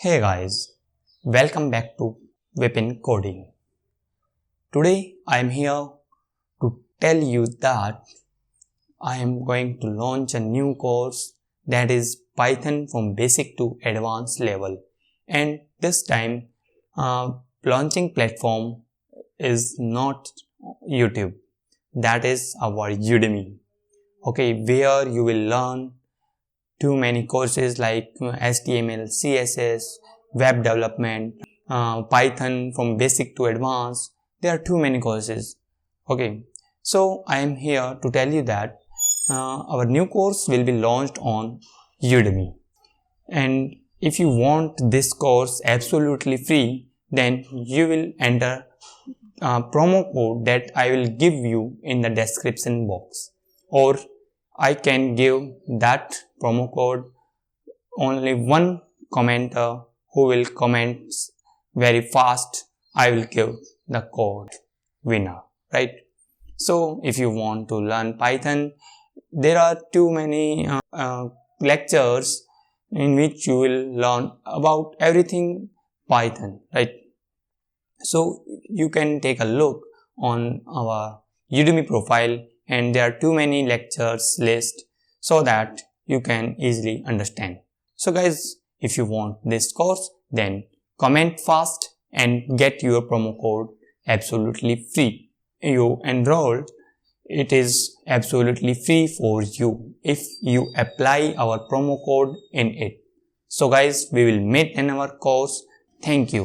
Hey guys, welcome back to Vipin Coding. Today I am here to tell you that I am going to launch a new course that is Python from basic to advanced level, and this time launching platform is not YouTube, that is our Udemy. Okay, where you will learn too many courses like HTML, CSS, web development, Python from basic to advanced. There are too many courses. Okay, so I am here to tell you that our new course will be launched on Udemy, and if you want this course absolutely free, then you will enter promo code that I will give you in the description box, or I can give that promo code only one commenter who will comment very fast. I will give the code winner, right? So if you want to learn Python, there are too many lectures in which you will learn about everything Python, right? So you can take a look on our Udemy profile, and there are too many lectures list so that you can easily understand. So guys, if you want this course, then comment fast and get your promo code absolutely free. You enrolled, it is absolutely free for you if you apply our promo code in it. So guys, we will meet in our course. Thank you.